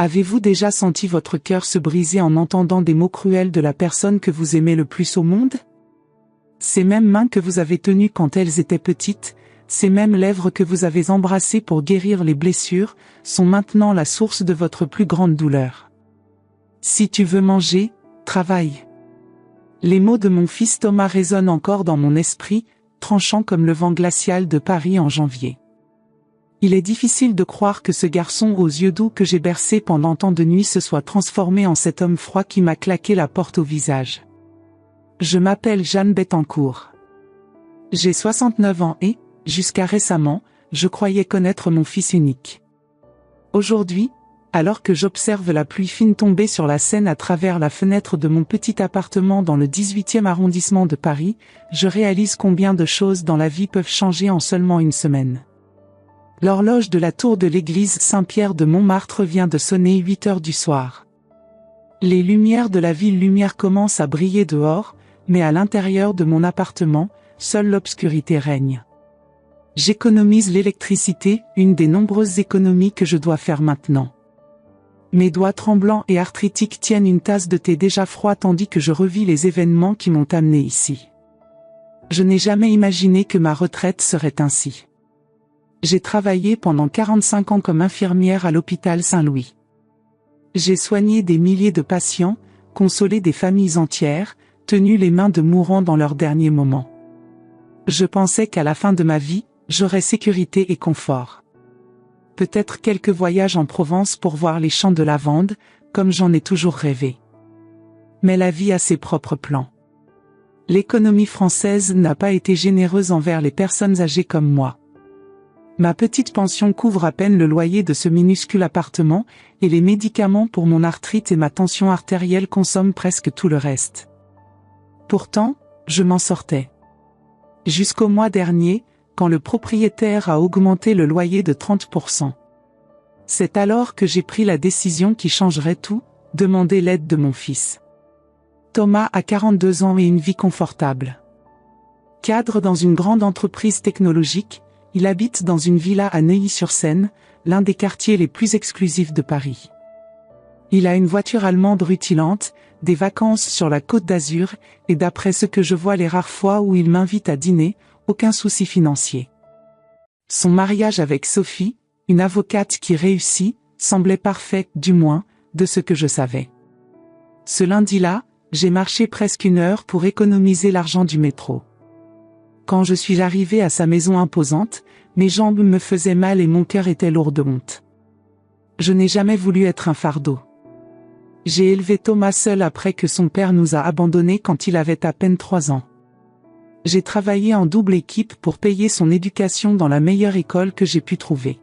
Avez-vous déjà senti votre cœur se briser en entendant des mots cruels de la personne que vous aimez le plus au monde? Ces mêmes mains que vous avez tenues quand elles étaient petites, ces mêmes lèvres que vous avez embrassées pour guérir les blessures, sont maintenant la source de votre plus grande douleur. Si tu veux manger, travaille. Les mots de mon fils Thomas résonnent encore dans mon esprit, tranchant comme le vent glacial de Paris en janvier. Il est difficile de croire que ce garçon aux yeux doux que j'ai bercé pendant tant de nuits se soit transformé en cet homme froid qui m'a claqué la porte au visage. Je m'appelle Jeanne Bettencourt. J'ai 69 ans et, jusqu'à récemment, je croyais connaître mon fils unique. Aujourd'hui, alors que j'observe la pluie fine tomber sur la Seine à travers la fenêtre de mon petit appartement dans le 18e arrondissement de Paris, je réalise combien de choses dans la vie peuvent changer en seulement une semaine. L'horloge de la tour de l'église Saint-Pierre de Montmartre vient de sonner 8 heures du soir. Les lumières de la ville lumière commencent à briller dehors, mais à l'intérieur de mon appartement, seule l'obscurité règne. J'économise l'électricité, une des nombreuses économies que je dois faire maintenant. Mes doigts tremblants et arthritiques tiennent une tasse de thé déjà froid tandis que je revis les événements qui m'ont amené ici. Je n'ai jamais imaginé que ma retraite serait ainsi. J'ai travaillé pendant 45 ans comme infirmière à l'hôpital Saint-Louis. J'ai soigné des milliers de patients, consolé des familles entières, tenu les mains de mourants dans leurs derniers moments. Je pensais qu'à la fin de ma vie, j'aurais sécurité et confort. Peut-être quelques voyages en Provence pour voir les champs de lavande, comme j'en ai toujours rêvé. Mais la vie a ses propres plans. L'économie française n'a pas été généreuse envers les personnes âgées comme moi. Ma petite pension couvre à peine le loyer de ce minuscule appartement, et les médicaments pour mon arthrite et ma tension artérielle consomment presque tout le reste. Pourtant, je m'en sortais. Jusqu'au mois dernier, quand le propriétaire a augmenté le loyer de 30%. C'est alors que j'ai pris la décision qui changerait tout, demander l'aide de mon fils. Thomas a 42 ans et une vie confortable. Cadre dans une grande entreprise technologique, il habite dans une villa à Neuilly-sur-Seine, l'un des quartiers les plus exclusifs de Paris. Il a une voiture allemande rutilante, des vacances sur la Côte d'Azur, et d'après ce que je vois les rares fois où il m'invite à dîner, aucun souci financier. Son mariage avec Sophie, une avocate qui réussit, semblait parfait, du moins, de ce que je savais. Ce lundi-là, j'ai marché presque 1 heure pour économiser l'argent du métro. Quand je suis arrivé à sa maison imposante, mes jambes me faisaient mal et mon cœur était lourd de honte. Je n'ai jamais voulu être un fardeau. J'ai élevé Thomas seul après que son père nous a abandonnés quand il avait à peine 3 ans. J'ai travaillé en double équipe pour payer son éducation dans la meilleure école que j'ai pu trouver.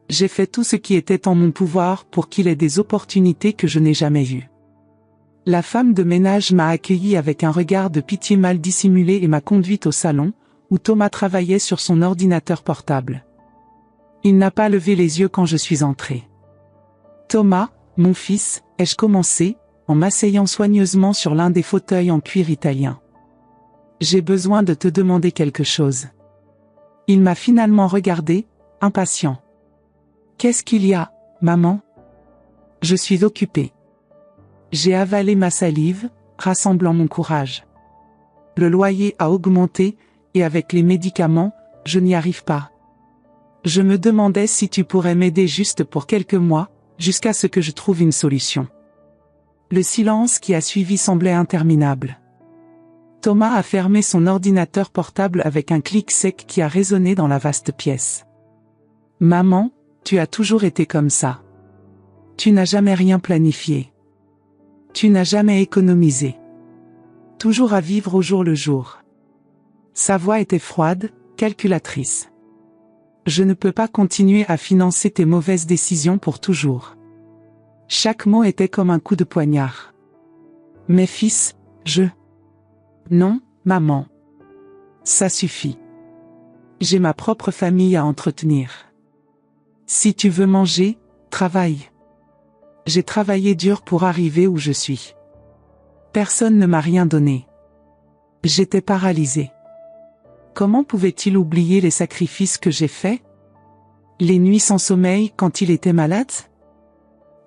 J'ai fait tout ce qui était en mon pouvoir pour qu'il ait des opportunités que je n'ai jamais eues. La femme de ménage m'a accueilli avec un regard de pitié mal dissimulé et m'a conduite au salon, où Thomas travaillait sur son ordinateur portable. Il n'a pas levé les yeux quand je suis entré. « Thomas, mon fils », ai-je commencé, en m'asseyant soigneusement sur l'un des fauteuils en cuir italien. « J'ai besoin de te demander quelque chose. » Il m'a finalement regardé, impatient. « Qu'est-ce qu'il y a, maman ? » Je suis occupé. J'ai avalé ma salive, rassemblant mon courage. Le loyer a augmenté, et avec les médicaments, je n'y arrive pas. Je me demandais si tu pourrais m'aider juste pour quelques mois, jusqu'à ce que je trouve une solution. Le silence qui a suivi semblait interminable. Thomas a fermé son ordinateur portable avec un clic sec qui a résonné dans la vaste pièce. « Maman, tu as toujours été comme ça. Tu n'as jamais rien planifié. Tu n'as jamais économisé. Toujours à vivre au jour le jour. » Sa voix était froide, calculatrice. « Je ne peux pas continuer à financer tes mauvaises décisions pour toujours. » Chaque mot était comme un coup de poignard. « Mais fils, je... » « Non, maman. Ça suffit. J'ai ma propre famille à entretenir. Si tu veux manger, travaille. J'ai travaillé dur pour arriver où je suis. Personne ne m'a rien donné. J'étais paralysée. Comment pouvait-il oublier les sacrifices que j'ai faits? Les nuits sans sommeil quand il était malade?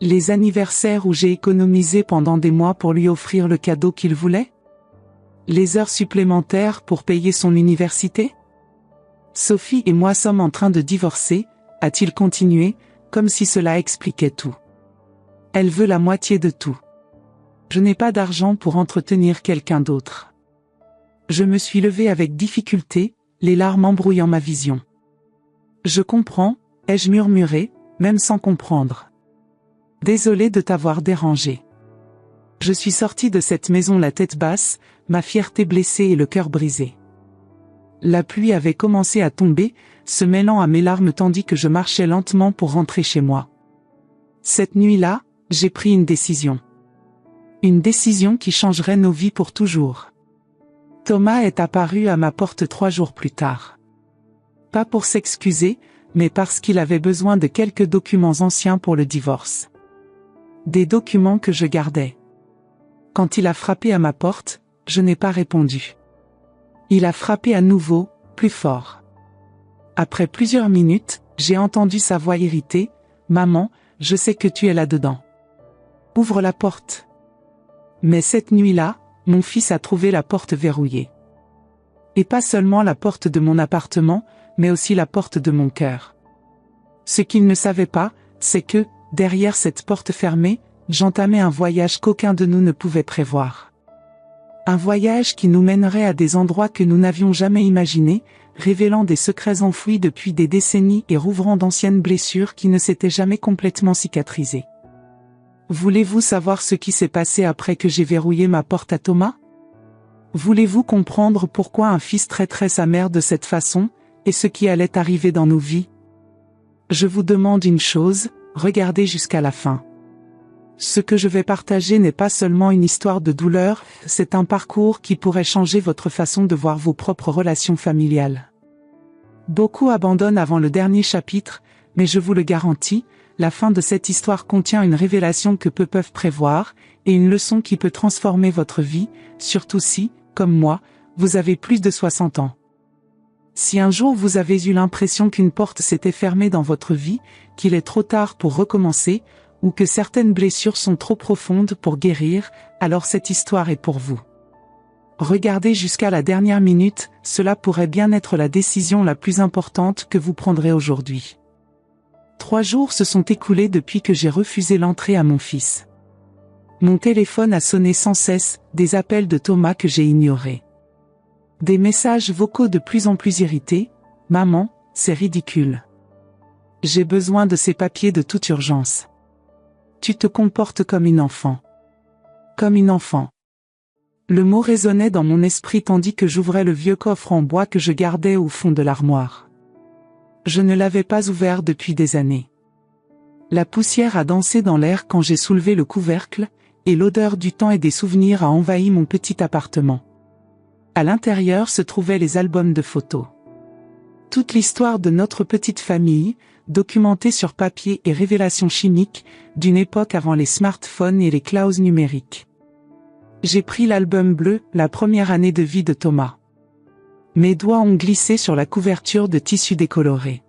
Les anniversaires où j'ai économisé pendant des mois pour lui offrir le cadeau qu'il voulait? Les heures supplémentaires pour payer son université? Sophie et moi sommes en train de divorcer, a-t-il continué, comme si cela expliquait tout. Elle veut la moitié de tout. Je n'ai pas d'argent pour entretenir quelqu'un d'autre. Je me suis levé avec difficulté, les larmes embrouillant ma vision. Je comprends, ai-je murmuré, même sans comprendre. Désolé de t'avoir dérangé. Je suis sorti de cette maison la tête basse, ma fierté blessée et le cœur brisé. La pluie avait commencé à tomber, se mêlant à mes larmes tandis que je marchais lentement pour rentrer chez moi. Cette nuit-là, j'ai pris une décision. Une décision qui changerait nos vies pour toujours. Thomas est apparu à ma porte 3 jours plus tard. Pas pour s'excuser, mais parce qu'il avait besoin de quelques documents anciens pour le divorce. Des documents que je gardais. Quand il a frappé à ma porte, je n'ai pas répondu. Il a frappé à nouveau, plus fort. Après plusieurs minutes, j'ai entendu sa voix irritée. « Maman, je sais que tu es là-dedans. Ouvre la porte. » Mais cette nuit-là, mon fils a trouvé la porte verrouillée. Et pas seulement la porte de mon appartement, mais aussi la porte de mon cœur. Ce qu'il ne savait pas, c'est que, derrière cette porte fermée, j'entamais un voyage qu'aucun de nous ne pouvait prévoir. Un voyage qui nous mènerait à des endroits que nous n'avions jamais imaginés, révélant des secrets enfouis depuis des décennies et rouvrant d'anciennes blessures qui ne s'étaient jamais complètement cicatrisées. Voulez-vous savoir ce qui s'est passé après que j'ai verrouillé ma porte à Thomas? Voulez-vous comprendre pourquoi un fils traiterait sa mère de cette façon, et ce qui allait arriver dans nos vies? Je vous demande une chose, regardez jusqu'à la fin. Ce que je vais partager n'est pas seulement une histoire de douleur, c'est un parcours qui pourrait changer votre façon de voir vos propres relations familiales. Beaucoup abandonnent avant le dernier chapitre, mais je vous le garantis, la fin de cette histoire contient une révélation que peu peuvent prévoir, et une leçon qui peut transformer votre vie, surtout si, comme moi, vous avez plus de 60 ans. Si un jour vous avez eu l'impression qu'une porte s'était fermée dans votre vie, qu'il est trop tard pour recommencer, ou que certaines blessures sont trop profondes pour guérir, alors cette histoire est pour vous. Regardez jusqu'à la dernière minute, cela pourrait bien être la décision la plus importante que vous prendrez aujourd'hui. 3 jours se sont écoulés depuis que j'ai refusé l'entrée à mon fils. Mon téléphone a sonné sans cesse, des appels de Thomas que j'ai ignorés. Des messages vocaux de plus en plus irrités. « Maman, c'est ridicule. J'ai besoin de ces papiers de toute urgence. Tu te comportes comme une enfant. Comme une enfant. » Le mot résonnait dans mon esprit tandis que j'ouvrais le vieux coffre en bois que je gardais au fond de l'armoire. Je ne l'avais pas ouvert depuis des années. La poussière a dansé dans l'air quand j'ai soulevé le couvercle, et l'odeur du temps et des souvenirs a envahi mon petit appartement. À l'intérieur se trouvaient les albums de photos. Toute l'histoire de notre petite famille, documentée sur papier et révélations chimiques, d'une époque avant les smartphones et les clouds numériques. J'ai pris l'album bleu, la première année de vie de Thomas. Mes doigts ont glissé sur la couverture de tissu décoloré.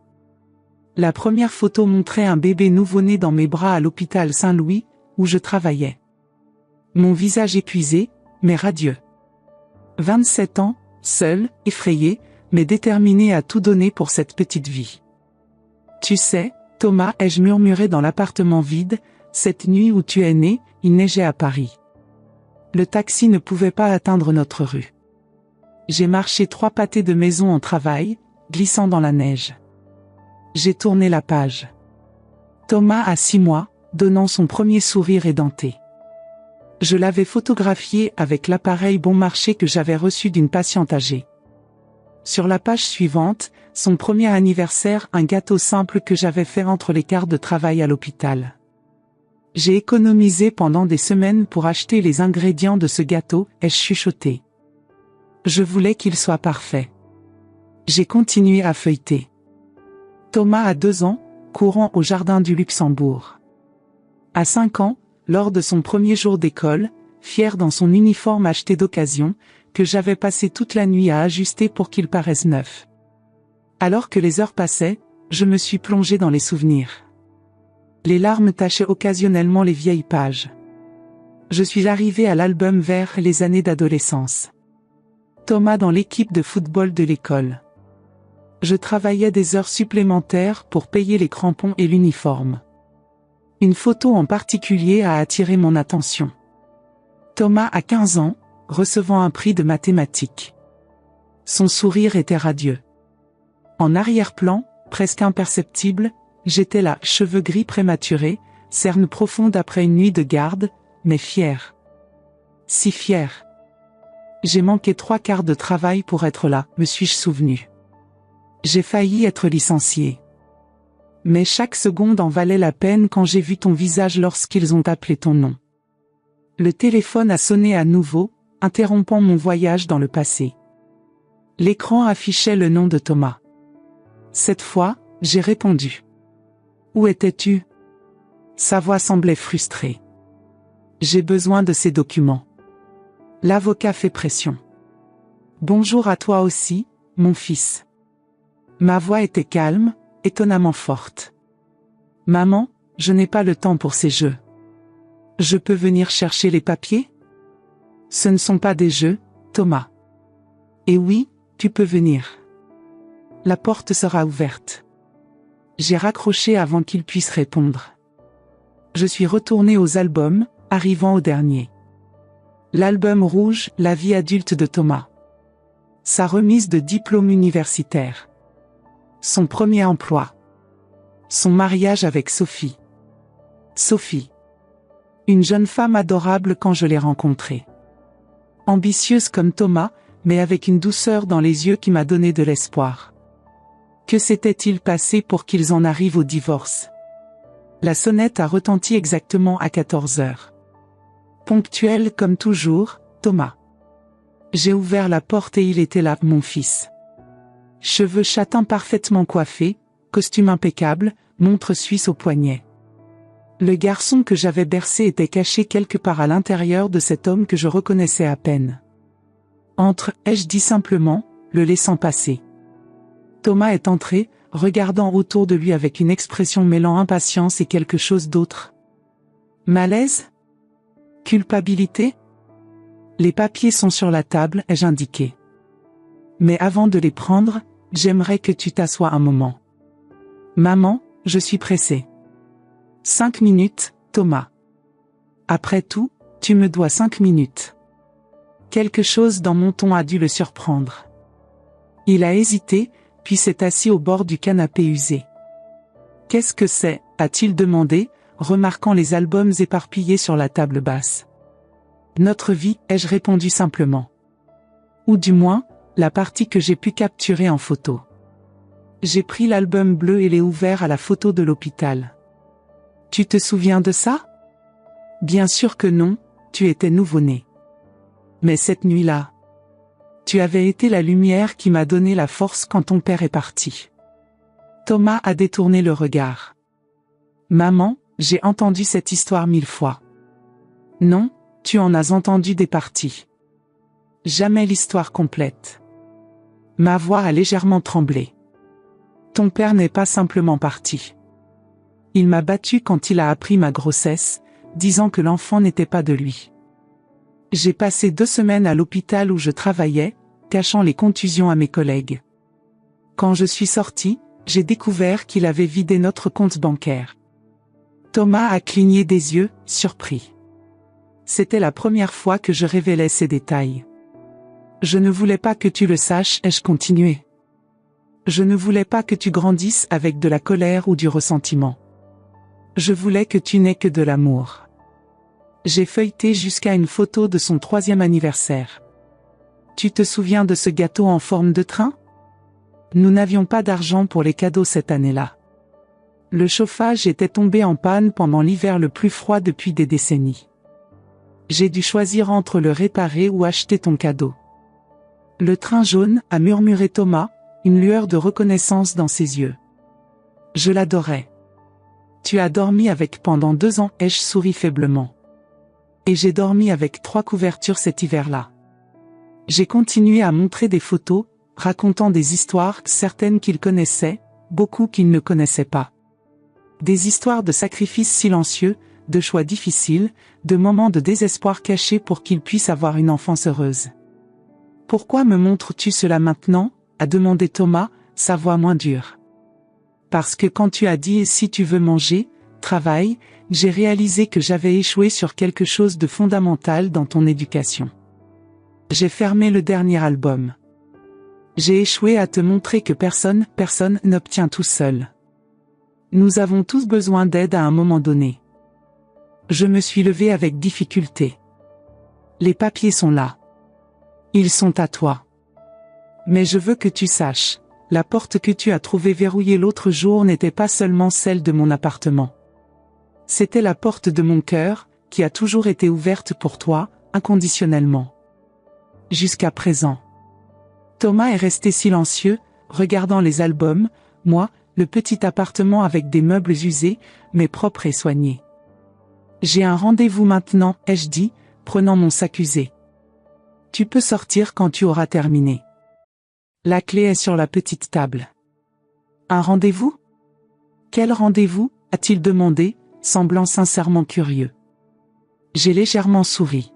La première photo montrait un bébé nouveau-né dans mes bras à l'hôpital Saint-Louis, où je travaillais. Mon visage épuisé, mais radieux. 27 ans, seul, effrayé, mais déterminé à tout donner pour cette petite vie. Tu sais, Thomas, ai-je murmuré dans l'appartement vide, cette nuit où tu es né, il neigeait à Paris. Le taxi ne pouvait pas atteindre notre rue. J'ai marché 3 pâtés de maison en travail, glissant dans la neige. J'ai tourné la page. Thomas a 6 mois, donnant son premier sourire édenté. Je l'avais photographié avec l'appareil bon marché que j'avais reçu d'une patiente âgée. Sur la page suivante, son premier anniversaire, un gâteau simple que j'avais fait entre les quarts de travail à l'hôpital. J'ai économisé pendant des semaines pour acheter les ingrédients de ce gâteau, ai-je chuchoté. Je voulais qu'il soit parfait. J'ai continué à feuilleter. Thomas a 2 ans, courant au jardin du Luxembourg. À 5 ans, lors de son premier jour d'école, fier dans son uniforme acheté d'occasion, que j'avais passé toute la nuit à ajuster pour qu'il paraisse neuf. Alors que les heures passaient, je me suis plongé dans les souvenirs. Les larmes tachaient occasionnellement les vieilles pages. Je suis arrivé à l'album vers les années d'adolescence. Thomas dans l'équipe de football de l'école. Je travaillais des heures supplémentaires pour payer les crampons et l'uniforme. Une photo en particulier a attiré mon attention. Thomas a 15 ans, recevant un prix de mathématiques. Son sourire était radieux. En arrière-plan, presque imperceptible, j'étais là, cheveux gris prématurés, cernes profondes après une nuit de garde, mais fier. Si fier. J'ai manqué 3/4 de travail pour être là, me suis-je souvenu. J'ai failli être licencié. Mais chaque seconde en valait la peine quand j'ai vu ton visage lorsqu'ils ont appelé ton nom. Le téléphone a sonné à nouveau, interrompant mon voyage dans le passé. L'écran affichait le nom de Thomas. Cette fois, j'ai répondu. Où étais-tu? Sa voix semblait frustrée. J'ai besoin de ces documents. L'avocat fait pression. Bonjour à toi aussi, mon fils. Ma voix était calme, étonnamment forte. Maman, je n'ai pas le temps pour ces jeux. Je peux venir chercher les papiers? Ce ne sont pas des jeux, Thomas. Et oui, tu peux venir. La porte sera ouverte. J'ai raccroché avant qu'il puisse répondre. Je suis retourné aux albums, arrivant au dernier. L'album rouge, la vie adulte de Thomas. Sa remise de diplôme universitaire. Son premier emploi. Son mariage avec Sophie. Sophie. Une jeune femme adorable quand je l'ai rencontrée. Ambitieuse comme Thomas, mais avec une douceur dans les yeux qui m'a donné de l'espoir. Que s'était-il passé pour qu'ils en arrivent au divorce? La sonnette a retenti exactement à 14 heures. Ponctuel comme toujours, Thomas. J'ai ouvert la porte et il était là, mon fils. Cheveux châtains parfaitement coiffés, costume impeccable, montre suisse au poignet. Le garçon que j'avais bercé était caché quelque part à l'intérieur de cet homme que je reconnaissais à peine. Entre, ai-je dit simplement, le laissant passer. Thomas est entré, regardant autour de lui avec une expression mêlant impatience et quelque chose d'autre. Malaise? Culpabilité? Les papiers sont sur la table, ai-je indiqué. Mais avant de les prendre, j'aimerais que tu t'assoies un moment. Maman, je suis pressée. 5 minutes, Thomas. Après tout, tu me dois 5 minutes. Quelque chose dans mon ton a dû le surprendre. Il a hésité, puis s'est assis au bord du canapé usé. Qu'est-ce que c'est, a-t-il demandé, remarquant les albums éparpillés sur la table basse. Notre vie, ai-je répondu simplement. Ou du moins, la partie que j'ai pu capturer en photo. J'ai pris l'album bleu et l'ai ouvert à la photo de l'hôpital. Tu te souviens de ça? Bien sûr que non, tu étais nouveau-né. Mais cette nuit-là, tu avais été la lumière qui m'a donné la force quand ton père est parti. Thomas a détourné le regard. Maman, j'ai entendu cette histoire 1000 fois. Non, tu en as entendu des parties. Jamais l'histoire complète. Ma voix a légèrement tremblé. Ton père n'est pas simplement parti. Il m'a battu quand il a appris ma grossesse, disant que l'enfant n'était pas de lui. J'ai passé 2 semaines à l'hôpital où je travaillais, cachant les contusions à mes collègues. Quand je suis sorti, j'ai découvert qu'il avait vidé notre compte bancaire. Thomas a cligné des yeux, surpris. C'était la première fois que je révélais ces détails. Je ne voulais pas que tu le saches, ai-je continué. Je ne voulais pas que tu grandisses avec de la colère ou du ressentiment. Je voulais que tu n'aies que de l'amour. J'ai feuilleté jusqu'à une photo de son 3e anniversaire. Tu te souviens de ce gâteau en forme de train? Nous n'avions pas d'argent pour les cadeaux cette année-là. Le chauffage était tombé en panne pendant l'hiver le plus froid depuis des décennies. J'ai dû choisir entre le réparer ou acheter ton cadeau. Le train jaune, a murmuré Thomas, une lueur de reconnaissance dans ses yeux. Je l'adorais. Tu as dormi avec pendant 2 ans, ai-je souri faiblement. Et j'ai dormi avec 3 couvertures cet hiver-là. J'ai continué à montrer des photos, racontant des histoires, certaines qu'il connaissait, beaucoup qu'il ne connaissait pas. Des histoires de sacrifices silencieux, de choix difficiles, de moments de désespoir cachés pour qu'il puisse avoir une enfance heureuse. « Pourquoi me montres-tu cela maintenant ?» a demandé Thomas, sa voix moins dure. « Parce que quand tu as dit « si tu veux manger, travaille », j'ai réalisé que j'avais échoué sur quelque chose de fondamental dans ton éducation. J'ai fermé le dernier album. J'ai échoué à te montrer que personne n'obtient tout seul. Nous avons tous besoin d'aide à un moment donné. Je me suis levé avec difficulté. Les papiers sont là. Ils sont à toi. Mais je veux que tu saches, la porte que tu as trouvée verrouillée l'autre jour n'était pas seulement celle de mon appartement. C'était la porte de mon cœur, qui a toujours été ouverte pour toi, inconditionnellement. Jusqu'à présent. Thomas est resté silencieux, regardant les albums, moi, le petit appartement avec des meubles usés, mais propres et soignés. J'ai un rendez-vous maintenant, ai-je dit, prenant mon sac usé. Tu peux sortir quand tu auras terminé. La clé est sur la petite table. Un rendez-vous? Quel rendez-vous? A-t-il demandé, semblant sincèrement curieux. J'ai légèrement souri.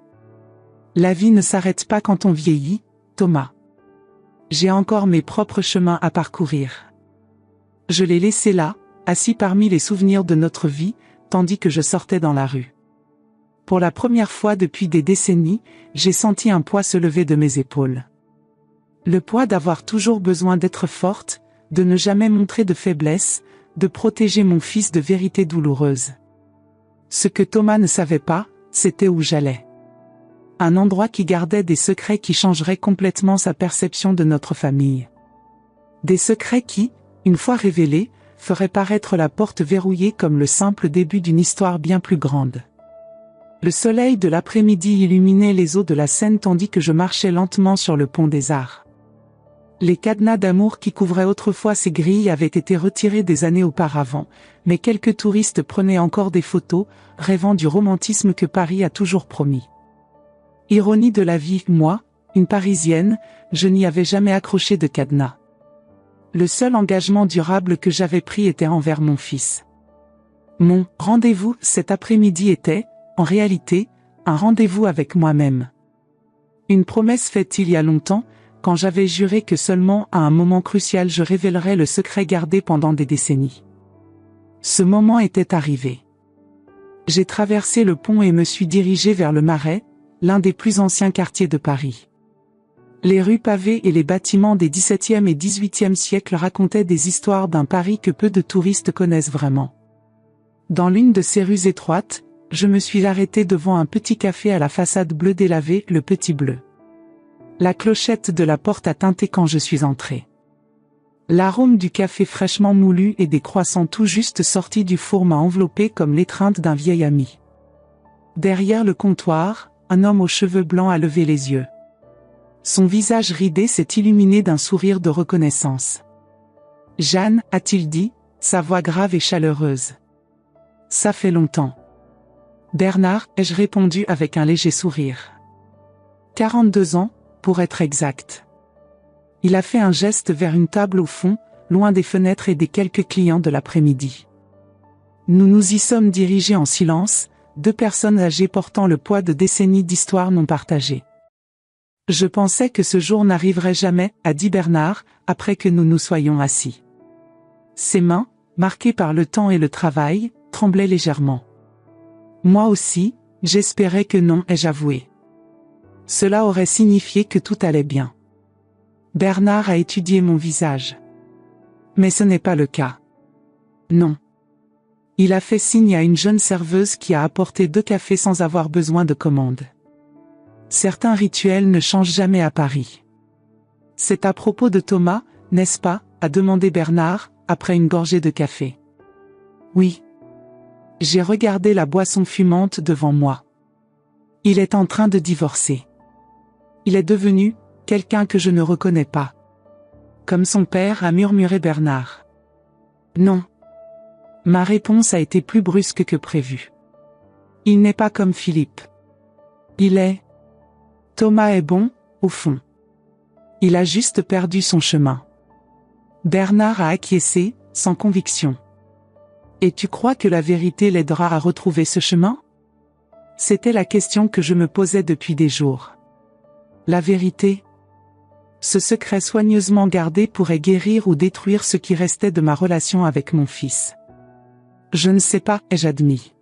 La vie ne s'arrête pas quand on vieillit, Thomas. J'ai encore mes propres chemins à parcourir. Je l'ai laissé là, assis parmi les souvenirs de notre vie, tandis que je sortais dans la rue. Pour la première fois depuis des décennies, j'ai senti un poids se lever de mes épaules. Le poids d'avoir toujours besoin d'être forte, de ne jamais montrer de faiblesse, de protéger mon fils de vérités douloureuses. Ce que Thomas ne savait pas, c'était où j'allais. Un endroit qui gardait des secrets qui changeraient complètement sa perception de notre famille. Des secrets qui, une fois révélés, feraient paraître la porte verrouillée comme le simple début d'une histoire bien plus grande. Le soleil de l'après-midi illuminait les eaux de la Seine tandis que je marchais lentement sur le pont des Arts. Les cadenas d'amour qui couvraient autrefois ces grilles avaient été retirés des années auparavant, mais quelques touristes prenaient encore des photos, rêvant du romantisme que Paris a toujours promis. Ironie de la vie, moi, une Parisienne, je n'y avais jamais accroché de cadenas. Le seul engagement durable que j'avais pris était envers mon fils. Mon rendez-vous cet après-midi était, en réalité, un rendez-vous avec moi-même. Une promesse faite il y a longtemps, quand j'avais juré que seulement à un moment crucial je révélerais le secret gardé pendant des décennies. Ce moment était arrivé. J'ai traversé le pont et me suis dirigé vers le Marais, l'un des plus anciens quartiers de Paris. Les rues pavées et les bâtiments des XVIIe et XVIIIe siècles racontaient des histoires d'un Paris que peu de touristes connaissent vraiment. Dans l'une de ces rues étroites, je me suis arrêté devant un petit café à la façade bleue délavée, le Petit Bleu. La clochette de la porte a tinté quand je suis entré. L'arôme du café fraîchement moulu et des croissants tout juste sortis du four m'a enveloppé comme l'étreinte d'un vieil ami. Derrière le comptoir, un homme aux cheveux blancs a levé les yeux. Son visage ridé s'est illuminé d'un sourire de reconnaissance. « Jeanne, a-t-il dit, sa voix grave et chaleureuse. Ça fait longtemps. »« Bernard, ai-je répondu avec un léger sourire. 42 ans, pour être exact. » Il a fait un geste vers une table au fond, loin des fenêtres et des quelques clients de l'après-midi. Nous nous y sommes dirigés en silence, deux personnes âgées portant le poids de décennies d'histoire non partagées. « Je pensais que ce jour n'arriverait jamais, » a dit Bernard, après que nous nous soyons assis. Ses mains, marquées par le temps et le travail, tremblaient légèrement. Moi aussi, j'espérais que non, ai-je avoué. Cela aurait signifié que tout allait bien. Bernard a étudié mon visage. Mais ce n'est pas le cas. Non. Il a fait signe à une jeune serveuse qui a apporté 2 cafés sans avoir besoin de commande. Certains rituels ne changent jamais à Paris. C'est à propos de Thomas, n'est-ce pas, a demandé Bernard, après une gorgée de café. Oui. J'ai regardé la boisson fumante devant moi. Il est en train de divorcer. Il est devenu quelqu'un que je ne reconnais pas. Comme son père, a murmuré Bernard. Non. Ma réponse a été plus brusque que prévu. Il n'est pas comme Philippe. Il est... Thomas est bon, au fond. Il a juste perdu son chemin. Bernard a acquiescé, sans conviction. Et tu crois que la vérité l'aidera à retrouver ce chemin? C'était la question que je me posais depuis des jours. La vérité? Ce secret soigneusement gardé pourrait guérir ou détruire ce qui restait de ma relation avec mon fils. Je ne sais pas, ai-je admis.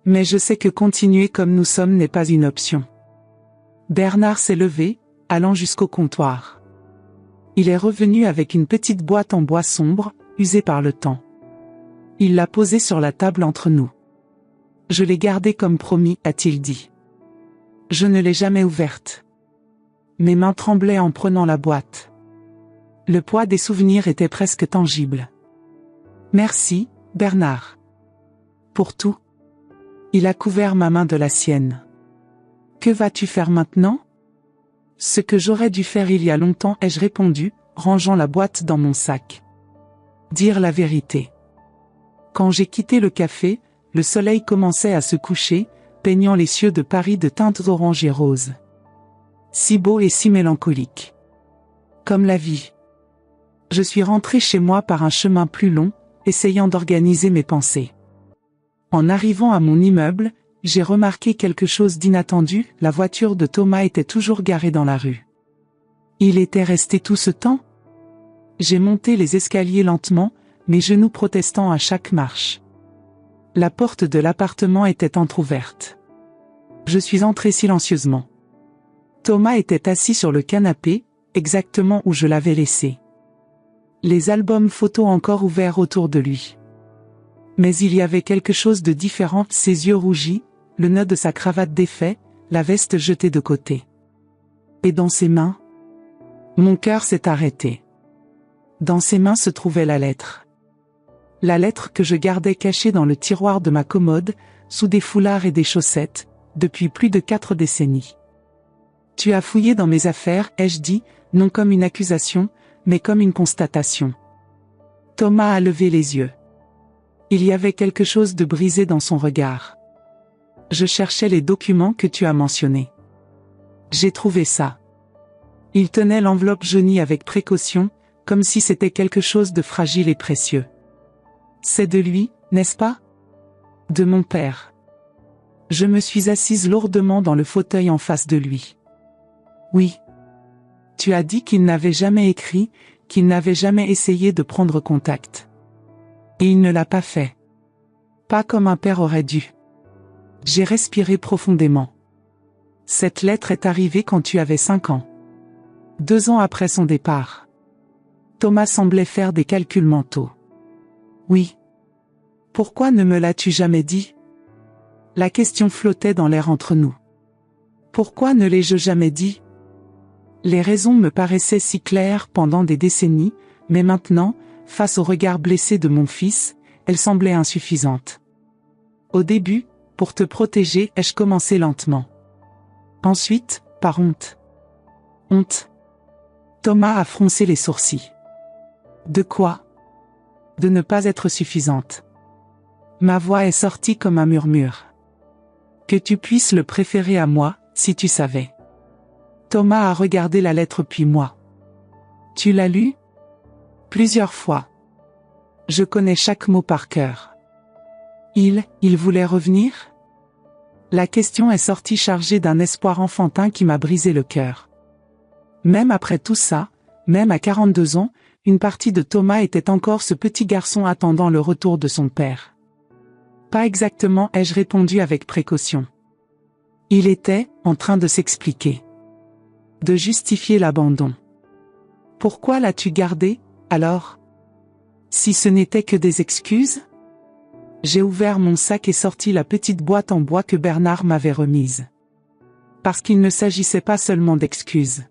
Mais je sais que continuer comme nous sommes n'est pas une option. Bernard s'est levé, allant jusqu'au comptoir. Il est revenu avec une petite boîte en bois sombre, usée par le temps. Il l'a posée sur la table entre nous. Je l'ai gardée comme promis, a-t-il dit. Je ne l'ai jamais ouverte. Mes mains tremblaient en prenant la boîte. Le poids des souvenirs était presque tangible. Merci, Bernard. Pour tout. Il a couvert ma main de la sienne. Que vas-tu faire maintenant? Ce que j'aurais dû faire il y a longtemps, ai-je répondu, rangeant la boîte dans mon sac. Dire la vérité. Quand j'ai quitté le café, le soleil commençait à se coucher, peignant les cieux de Paris de teintes orange et rose. Si beau et si mélancolique. Comme la vie. Je suis rentré chez moi par un chemin plus long, essayant d'organiser mes pensées. En arrivant à mon immeuble, j'ai remarqué quelque chose d'inattendu, la voiture de Thomas était toujours garée dans la rue. Il était resté tout ce temps? J'ai monté les escaliers lentement, mes genoux protestant à chaque marche. La porte de l'appartement était entr'ouverte. Je suis entré silencieusement. Thomas était assis sur le canapé, exactement où je l'avais laissé. Les albums photos encore ouverts autour de lui. Mais il y avait quelque chose de différent, ses yeux rougis, le nœud de sa cravate défait, la veste jetée de côté. Et dans ses mains? Mon cœur s'est arrêté. Dans ses mains se trouvait la lettre. La lettre que je gardais cachée dans le tiroir de ma commode, sous des foulards et des chaussettes, depuis plus de 4 décennies. Tu as fouillé dans mes affaires, ai-je dit, non comme une accusation, mais comme une constatation. Thomas a levé les yeux. Il y avait quelque chose de brisé dans son regard. Je cherchais les documents que tu as mentionnés. J'ai trouvé ça. Il tenait l'enveloppe jaunie avec précaution, comme si c'était quelque chose de fragile et précieux. C'est de lui, n'est-ce pas? De mon père. Je me suis assise lourdement dans le fauteuil en face de lui. Oui. Tu as dit qu'il n'avait jamais écrit, qu'il n'avait jamais essayé de prendre contact. Et il ne l'a pas fait. Pas comme un père aurait dû. J'ai respiré profondément. Cette lettre est arrivée quand tu avais 5 ans. 2 ans après son départ. Thomas semblait faire des calculs mentaux. Oui. Pourquoi ne me l'as-tu jamais dit? La question flottait dans l'air entre nous. Pourquoi ne l'ai-je jamais dit? Les raisons me paraissaient si claires pendant des décennies, mais maintenant, face au regard blessé de mon fils, elles semblaient insuffisantes. Au début, pour te protéger, ai-je commencé lentement. Ensuite, par honte. Honte. Thomas a froncé les sourcils. De quoi? De ne pas être suffisante. Ma voix est sortie comme un murmure. Que tu puisses le préférer à moi, si tu savais. Thomas a regardé la lettre puis moi. Tu l'as lue? Plusieurs fois. Je connais chaque mot par cœur. Il voulait revenir? La question est sortie chargée d'un espoir enfantin qui m'a brisé le cœur. Même après tout ça, même à 42 ans, une partie de Thomas était encore ce petit garçon attendant le retour de son père. Pas exactement, ai-je répondu avec précaution. Il était en train de s'expliquer. De justifier l'abandon. Pourquoi l'as-tu gardé, alors? Si ce n'était que des excuses? J'ai ouvert mon sac et sorti la petite boîte en bois que Bernard m'avait remise. Parce qu'il ne s'agissait pas seulement d'excuses.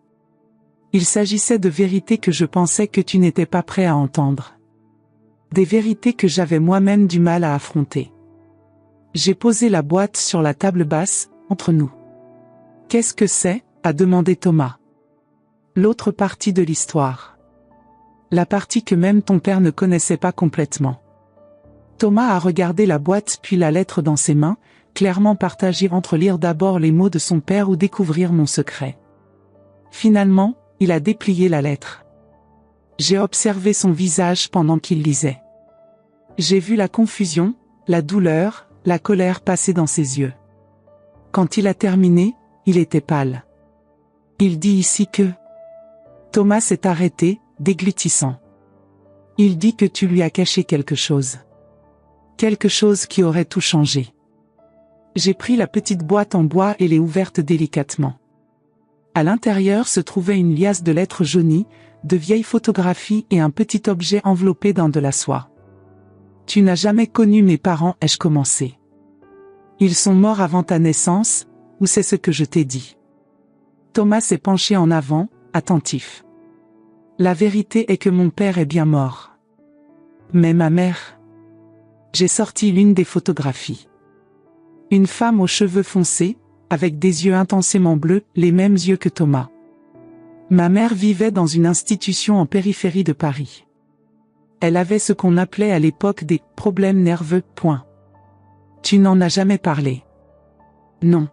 Il s'agissait de vérités que je pensais que tu n'étais pas prêt à entendre. Des vérités que j'avais moi-même du mal à affronter. J'ai posé la boîte sur la table basse, entre nous. Qu'est-ce que c'est? A demandé Thomas. L'autre partie de l'histoire. La partie que même ton père ne connaissait pas complètement. Thomas a regardé la boîte puis la lettre dans ses mains, clairement partagé entre lire d'abord les mots de son père ou découvrir mon secret. Finalement, il a déplié la lettre. J'ai observé son visage pendant qu'il lisait. J'ai vu la confusion, la douleur, la colère passer dans ses yeux. Quand il a terminé, il était pâle. Il dit ici que... Thomas s'est arrêté, déglutissant. Il dit que tu lui as caché quelque chose. Quelque chose qui aurait tout changé. J'ai pris la petite boîte en bois et l'ai ouverte délicatement. À l'intérieur se trouvait une liasse de lettres jaunies, de vieilles photographies et un petit objet enveloppé dans de la soie. Tu n'as jamais connu mes parents, ai-je commencé. Ils sont morts avant ta naissance, ou c'est ce que je t'ai dit. Thomas s'est penché en avant, attentif. La vérité est que mon père est bien mort. Mais ma mère... J'ai sorti l'une des photographies. Une femme aux cheveux foncés, avec des yeux intensément bleus, les mêmes yeux que Thomas. Ma mère vivait dans une institution en périphérie de Paris. Elle avait ce qu'on appelait à l'époque des problèmes nerveux. Tu n'en as jamais parlé. Non.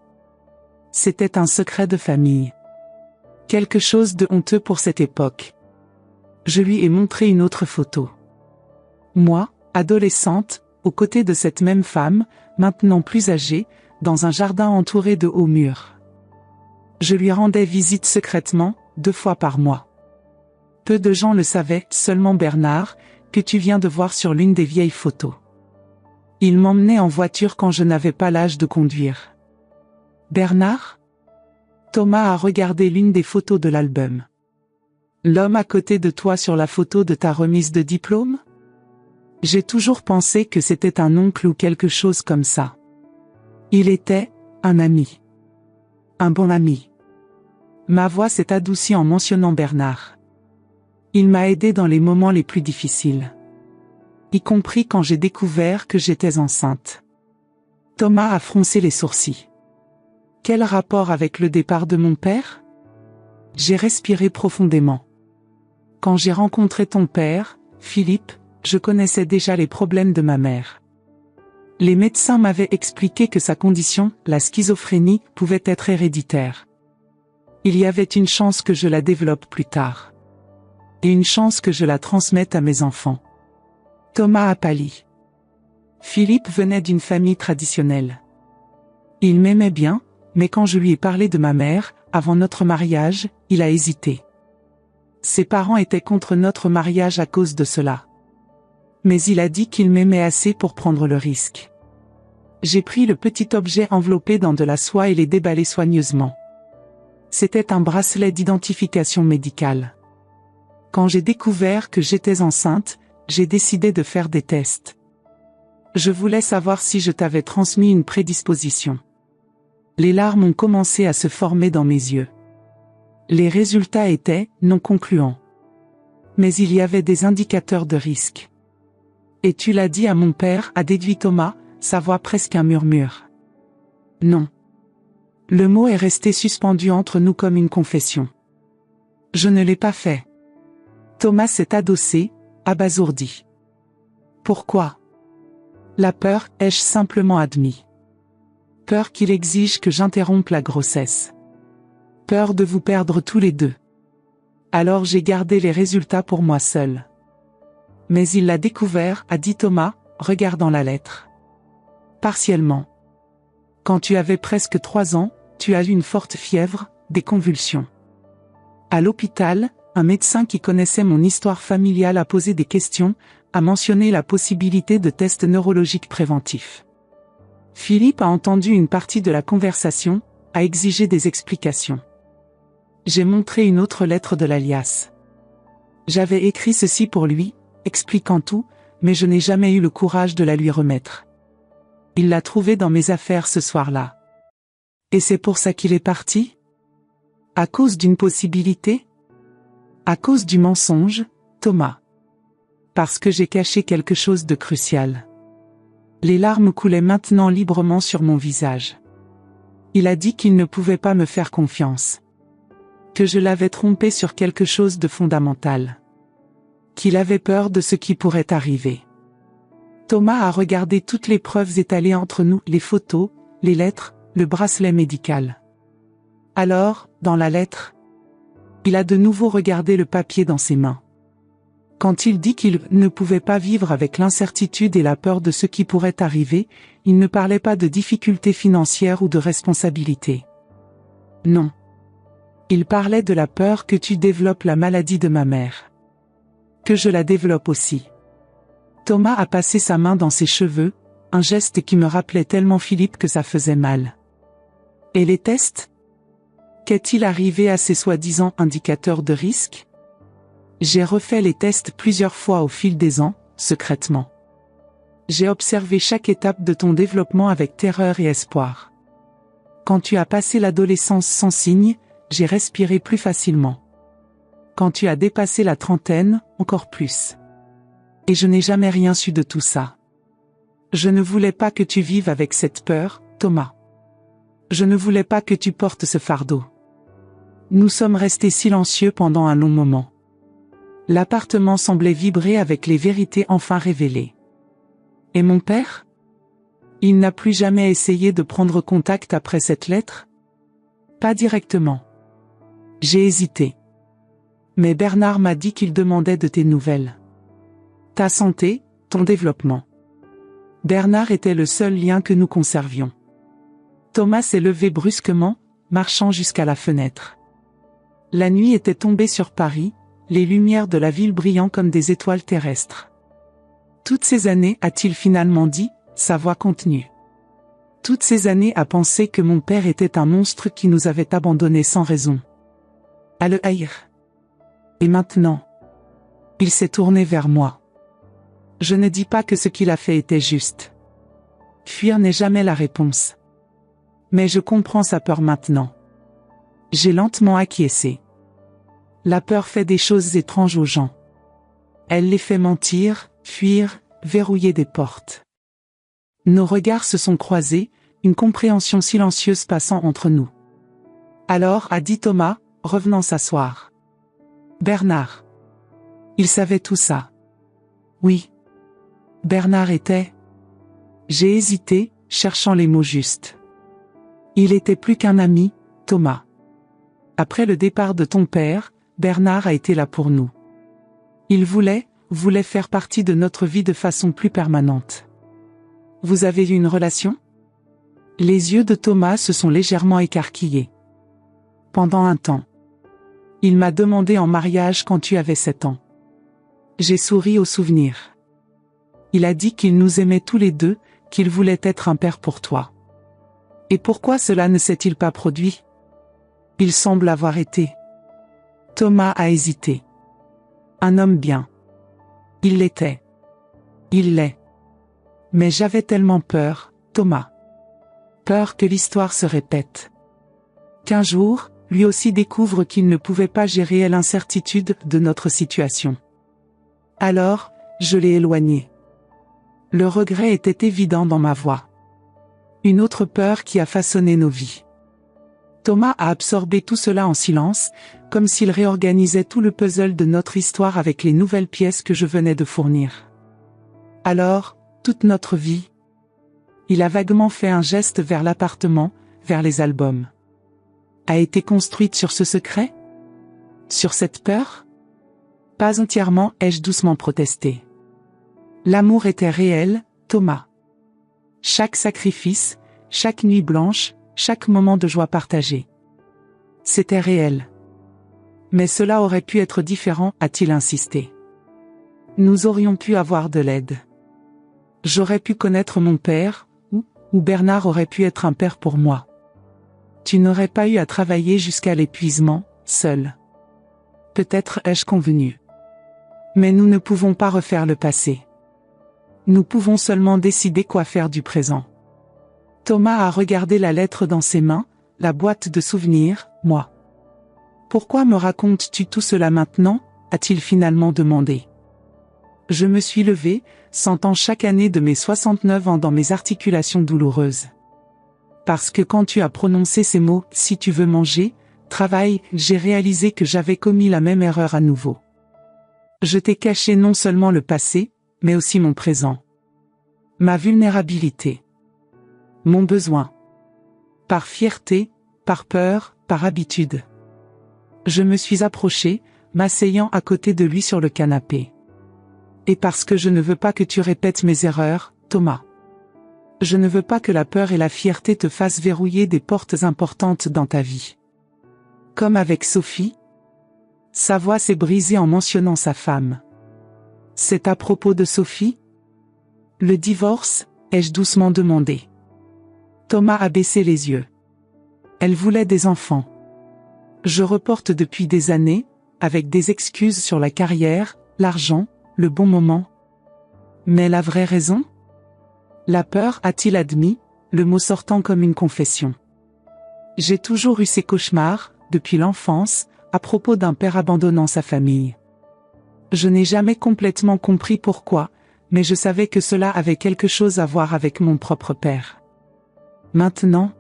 C'était un secret de famille. Quelque chose de honteux pour cette époque. Je lui ai montré une autre photo. Moi, adolescente, aux côtés de cette même femme, maintenant plus âgée, dans un jardin entouré de hauts murs. Je lui rendais visite secrètement, 2 fois par mois. Peu de gens le savaient, seulement Bernard, que tu viens de voir sur l'une des vieilles photos. Il m'emmenait en voiture quand je n'avais pas l'âge de conduire. Bernard ? Thomas a regardé l'une des photos de l'album. L'homme à côté de toi sur la photo de ta remise de diplôme ? J'ai toujours pensé que c'était un oncle ou quelque chose comme ça. Il était un ami. Un bon ami. Ma voix s'est adoucie en mentionnant Bernard. Il m'a aidé dans les moments les plus difficiles. Y compris quand j'ai découvert que j'étais enceinte. Thomas a froncé les sourcils. Quel rapport avec le départ de mon père ? J'ai respiré profondément. Quand j'ai rencontré ton père, Philippe, je connaissais déjà les problèmes de ma mère. Les médecins m'avaient expliqué que sa condition, la schizophrénie, pouvait être héréditaire. Il y avait une chance que je la développe plus tard. Et une chance que je la transmette à mes enfants. Thomas a pâli. Philippe venait d'une famille traditionnelle. Il m'aimait bien, mais quand je lui ai parlé de ma mère, avant notre mariage, il a hésité. Ses parents étaient contre notre mariage à cause de cela. Mais il a dit qu'il m'aimait assez pour prendre le risque. J'ai pris le petit objet enveloppé dans de la soie et l'ai déballé soigneusement. C'était un bracelet d'identification médicale. Quand j'ai découvert que j'étais enceinte, j'ai décidé de faire des tests. Je voulais savoir si je t'avais transmis une prédisposition. Les larmes ont commencé à se former dans mes yeux. Les résultats étaient non concluants. Mais il y avait des indicateurs de risque. Et tu l'as dit à mon père, a déduit Thomas, sa voix presque un murmure. Non. Le mot est resté suspendu entre nous comme une confession. Je ne l'ai pas fait. Thomas s'est adossé, abasourdi. Pourquoi ? La peur, ai-je simplement admis. Peur qu'il exige que j'interrompe la grossesse. Peur de vous perdre tous les deux. Alors j'ai gardé les résultats pour moi seul. Mais il l'a découvert, a dit Thomas, regardant la lettre. Partiellement. Quand tu avais presque 3 ans, tu as eu une forte fièvre, des convulsions. À l'hôpital, un médecin qui connaissait mon histoire familiale a posé des questions, a mentionné la possibilité de tests neurologiques préventifs. Philippe a entendu une partie de la conversation, a exigé des explications. J'ai montré une autre lettre de l'alias. J'avais écrit ceci pour lui, expliquant tout, mais je n'ai jamais eu le courage de la lui remettre. Il l'a trouvée dans mes affaires ce soir-là. Et c'est pour ça qu'il est parti ? À cause d'une possibilité ? À cause du mensonge, Thomas. Parce que j'ai caché quelque chose de crucial. Les larmes coulaient maintenant librement sur mon visage. Il a dit qu'il ne pouvait pas me faire confiance. Que je l'avais trompé sur quelque chose de fondamental. Qu'il avait peur de ce qui pourrait arriver. Thomas a regardé toutes les preuves étalées entre nous, les photos, les lettres, le bracelet médical. Alors, dans la lettre, il a de nouveau regardé le papier dans ses mains. Quand il dit qu'il ne pouvait pas vivre avec l'incertitude et la peur de ce qui pourrait arriver, il ne parlait pas de difficultés financières ou de responsabilités. Non. Il parlait de la peur que tu développes la maladie de ma mère. Que je la développe aussi. Thomas a passé sa main dans ses cheveux, un geste qui me rappelait tellement Philippe que ça faisait mal. Et les tests? Qu'est-il arrivé à ces soi-disant indicateurs de risque? J'ai refait les tests plusieurs fois au fil des ans, secrètement. J'ai observé chaque étape de ton développement avec terreur et espoir. Quand tu as passé l'adolescence sans signe, j'ai respiré plus facilement. Quand tu as dépassé la trentaine, encore plus. Et je n'ai jamais rien su de tout ça. Je ne voulais pas que tu vives avec cette peur, Thomas. Je ne voulais pas que tu portes ce fardeau. Nous sommes restés silencieux pendant un long moment. L'appartement semblait vibrer avec les vérités enfin révélées. Et mon père? Il n'a plus jamais essayé de prendre contact après cette lettre? Pas directement. J'ai hésité. Mais Bernard m'a dit qu'il demandait de tes nouvelles. Ta santé, ton développement. Bernard était le seul lien que nous conservions. Thomas s'est levé brusquement, marchant jusqu'à la fenêtre. La nuit était tombée sur Paris, les lumières de la ville brillant comme des étoiles terrestres. Toutes ces années, a-t-il finalement dit, sa voix contenue. Toutes ces années à penser que mon père était un monstre qui nous avait abandonnés sans raison. À le haïr. Et maintenant, il s'est tourné vers moi. Je ne dis pas que ce qu'il a fait était juste. Fuir n'est jamais la réponse. Mais je comprends sa peur maintenant. J'ai lentement acquiescé. La peur fait des choses étranges aux gens. Elle les fait mentir, fuir, verrouiller des portes. Nos regards se sont croisés, une compréhension silencieuse passant entre nous. Alors, a dit Thomas, revenant s'asseoir. Bernard. Il savait tout ça. Oui. Bernard était... J'ai hésité, cherchant les mots justes. Il était plus qu'un ami, Thomas. Après le départ de ton père, Bernard a été là pour nous. Il voulait faire partie de notre vie de façon plus permanente. Vous avez eu une relation? Les yeux de Thomas se sont légèrement écarquillés. Pendant un temps. Il m'a demandé en mariage quand tu avais 7 ans. J'ai souri au souvenir. Il a dit qu'il nous aimait tous les deux, qu'il voulait être un père pour toi. Et pourquoi cela ne s'est-il pas produit? Il semble avoir été. Thomas a hésité. Un homme bien. Il l'était. Il l'est. Mais j'avais tellement peur, Thomas. Peur que l'histoire se répète. Qu'un jour, lui aussi découvre qu'il ne pouvait pas gérer l'incertitude de notre situation. Alors, je l'ai éloigné. Le regret était évident dans ma voix. Une autre peur qui a façonné nos vies. Thomas a absorbé tout cela en silence, comme s'il réorganisait tout le puzzle de notre histoire avec les nouvelles pièces que je venais de fournir. Alors, toute notre vie. Il a vaguement fait un geste vers l'appartement, vers les albums. A été construite sur ce secret? Sur cette peur? Pas entièrement, ai-je doucement protesté. L'amour était réel, Thomas. Chaque sacrifice, chaque nuit blanche, chaque moment de joie partagé. C'était réel. Mais cela aurait pu être différent, a-t-il insisté. Nous aurions pu avoir de l'aide. J'aurais pu connaître mon père, ou Bernard aurait pu être un père pour moi. Tu n'aurais pas eu à travailler jusqu'à l'épuisement, seul. Peut-être ai-je convenu. Mais nous ne pouvons pas refaire le passé. Nous pouvons seulement décider quoi faire du présent. Thomas a regardé la lettre dans ses mains, la boîte de souvenirs, moi. Pourquoi me racontes-tu tout cela maintenant? A-t-il finalement demandé. Je me suis levé, sentant chaque année de mes 69 ans dans mes articulations douloureuses. Parce que quand tu as prononcé ces mots, si tu veux manger, travaille, j'ai réalisé que j'avais commis la même erreur à nouveau. Je t'ai caché non seulement le passé, mais aussi mon présent. Ma vulnérabilité. Mon besoin. Par fierté, par peur, par habitude. Je me suis approché, m'asseyant à côté de lui sur le canapé. Et parce que je ne veux pas que tu répètes mes erreurs, Thomas. Je ne veux pas que la peur et la fierté te fassent verrouiller des portes importantes dans ta vie. Comme avec Sophie. Sa voix s'est brisée en mentionnant sa femme. C'est à propos de Sophie? Le divorce, ai-je doucement demandé. Thomas a baissé les yeux. Elle voulait des enfants. Je reporte depuis des années, avec des excuses sur la carrière, l'argent, le bon moment. Mais la vraie raison? La peur, a-t-il admis, le mot sortant comme une confession. J'ai toujours eu ces cauchemars, depuis l'enfance, à propos d'un père abandonnant sa famille. Je n'ai jamais complètement compris pourquoi, mais je savais que cela avait quelque chose à voir avec mon propre père. Maintenant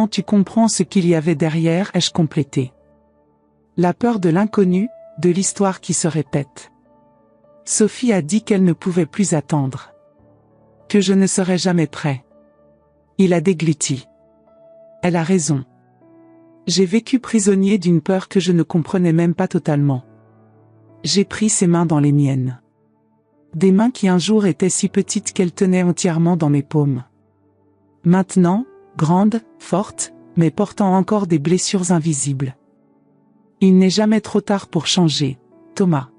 tu comprends ce qu'il y avait derrière, ai-je complété. La peur de l'inconnu, de l'histoire qui se répète. Sophie a dit qu'elle ne pouvait plus attendre. Que je ne serais jamais prêt. Il a dégluti. Elle a raison. J'ai vécu prisonnier d'une peur que je ne comprenais même pas totalement. J'ai pris ses mains dans les miennes. Des mains qui un jour étaient si petites qu'elles tenaient entièrement dans mes paumes. Maintenant, grandes, fortes, mais portant encore des blessures invisibles. Il n'est jamais trop tard pour changer, Thomas.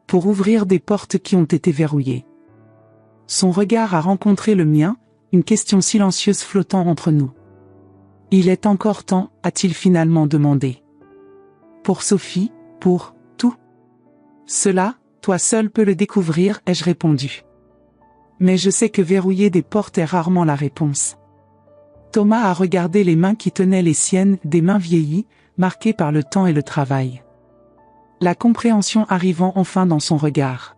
Pour ouvrir des portes qui ont été verrouillées. Son regard a rencontré le mien, une question silencieuse flottant entre nous. Il est encore temps, a-t-il finalement demandé. Pour Sophie, pour tout. Cela, toi seul peux le découvrir, ai-je répondu. Mais je sais que verrouiller des portes est rarement la réponse. Thomas a regardé les mains qui tenaient les siennes, des mains vieillies, marquées par le temps et le travail. La compréhension arrivant enfin dans son regard.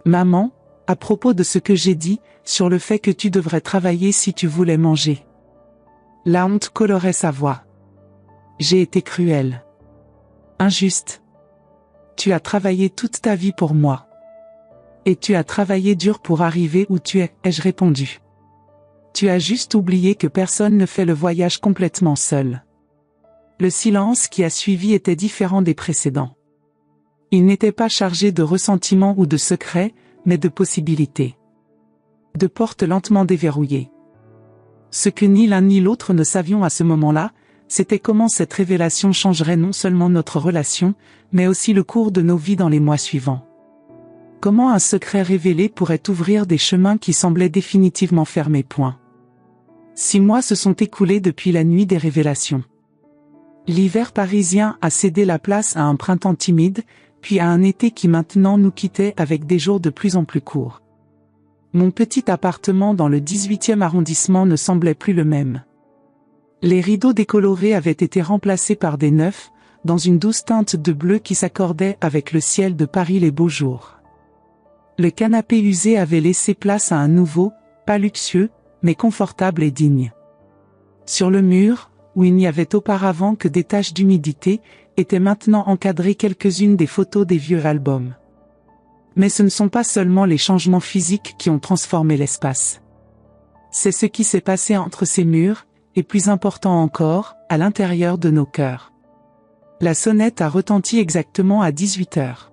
Maman, à propos de ce que j'ai dit, sur le fait que tu devrais travailler si tu voulais manger. La honte colorait sa voix. J'ai été cruelle. Injuste. Tu as travaillé toute ta vie pour moi. Et tu as travaillé dur pour arriver où tu es, ai-je répondu. Tu as juste oublié que personne ne fait le voyage complètement seul. Le silence qui a suivi était différent des précédents. Il n'était pas chargé de ressentiment ou de secret, mais de possibilités. De portes lentement déverrouillées. Ce que ni l'un ni l'autre ne savions à ce moment-là, c'était comment cette révélation changerait non seulement notre relation, mais aussi le cours de nos vies dans les mois suivants. Comment un secret révélé pourrait ouvrir des chemins qui semblaient définitivement fermés. 6 mois se sont écoulés depuis la nuit des révélations. L'hiver parisien a cédé la place à un printemps timide, puis à un été qui maintenant nous quittait avec des jours de plus en plus courts. Mon petit appartement dans le 18e arrondissement ne semblait plus le même. Les rideaux décolorés avaient été remplacés par des neufs, dans une douce teinte de bleu qui s'accordait avec le ciel de Paris les beaux jours. Le canapé usé avait laissé place à un nouveau, pas luxueux, mais confortable et digne. Sur le mur, où il n'y avait auparavant que des taches d'humidité, étaient maintenant encadrées quelques-unes des photos des vieux albums. Mais ce ne sont pas seulement les changements physiques qui ont transformé l'espace. C'est ce qui s'est passé entre ces murs, et plus important encore, à l'intérieur de nos cœurs. La sonnette a retenti exactement à 18 heures.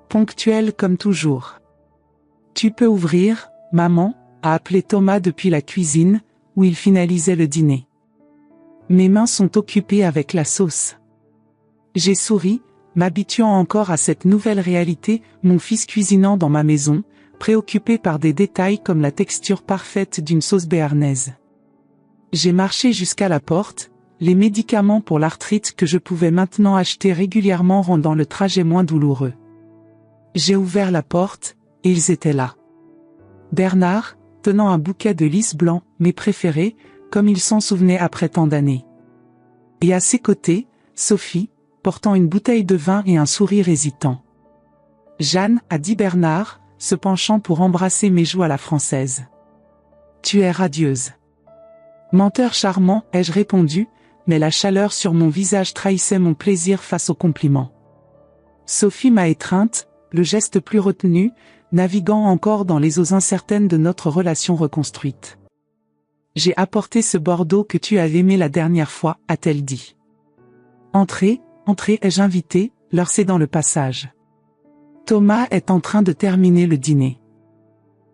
Ponctuelle comme toujours. Tu peux ouvrir, maman, a appelé Thomas depuis la cuisine, où il finalisait le dîner. Mes mains sont occupées avec la sauce. J'ai souri, m'habituant encore à cette nouvelle réalité, mon fils cuisinant dans ma maison, préoccupé par des détails comme la texture parfaite d'une sauce béarnaise. J'ai marché jusqu'à la porte, les médicaments pour l'arthrite que je pouvais maintenant acheter régulièrement rendant le trajet moins douloureux. J'ai ouvert la porte, et ils étaient là. Bernard, tenant un bouquet de lys blancs, mes préférés, comme il s'en souvenait après tant d'années. Et à ses côtés, Sophie, portant une bouteille de vin et un sourire hésitant. Jeanne, a dit Bernard, se penchant pour embrasser mes joues à la française. Tu es radieuse. Menteur charmant, ai-je répondu, mais la chaleur sur mon visage trahissait mon plaisir face au compliment. Sophie m'a étreinte, le geste plus retenu, naviguant encore dans les eaux incertaines de notre relation reconstruite. J'ai apporté ce Bordeaux que tu as aimé la dernière fois, a-t-elle dit. Entrez, ai-je invité, leur cédant le passage. Thomas est en train de terminer le dîner.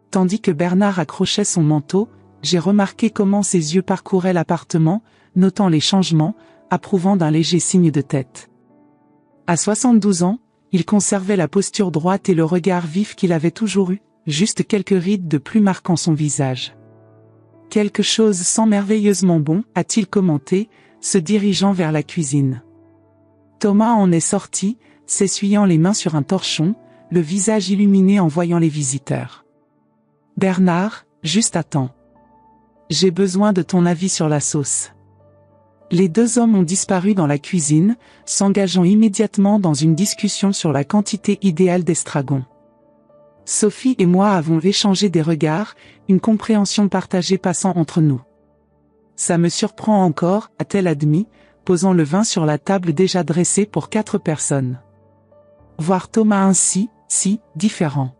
Tandis que Bernard accrochait son manteau, j'ai remarqué comment ses yeux parcouraient l'appartement, notant les changements, approuvant d'un léger signe de tête. À 72 ans, il conservait la posture droite et le regard vif qu'il avait toujours eu, juste quelques rides de plus marquant son visage. Quelque chose sent merveilleusement bon, a-t-il commenté, se dirigeant vers la cuisine. Thomas en est sorti, s'essuyant les mains sur un torchon, le visage illuminé en voyant les visiteurs. Bernard, juste à temps. J'ai besoin de ton avis sur la sauce. Les deux hommes ont disparu dans la cuisine, s'engageant immédiatement dans une discussion sur la quantité idéale d'estragon. Sophie et moi avons échangé des regards, une compréhension partagée passant entre nous. Ça me surprend encore, a-t-elle admis, posant le vin sur la table déjà dressée pour 4 personnes. Voir Thomas ainsi, si différent.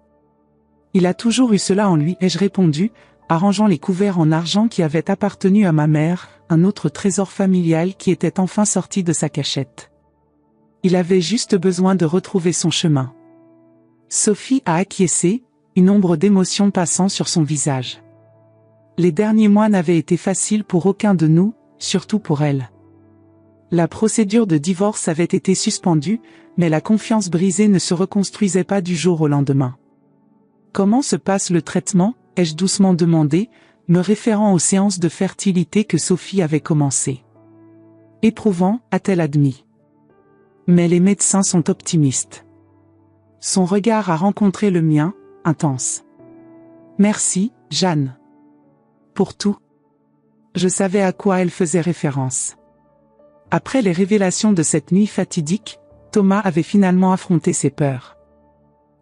Il a toujours eu cela en lui, ai-je répondu, arrangeant les couverts en argent qui avaient appartenu à ma mère, un autre trésor familial qui était enfin sorti de sa cachette. Il avait juste besoin de retrouver son chemin. Sophie a acquiescé, une ombre d'émotion passant sur son visage. Les derniers mois n'avaient été faciles pour aucun de nous, surtout pour elle. La procédure de divorce avait été suspendue, mais la confiance brisée ne se reconstruisait pas du jour au lendemain. Comment se passe le traitement, ai-je doucement demandé, me référant aux séances de fertilité que Sophie avait commencées. Éprouvant, a-t-elle admis. Mais les médecins sont optimistes. Son regard a rencontré le mien, intense. Merci, Jeanne. Pour tout. Je savais à quoi elle faisait référence. Après les révélations de cette nuit fatidique, Thomas avait finalement affronté ses peurs.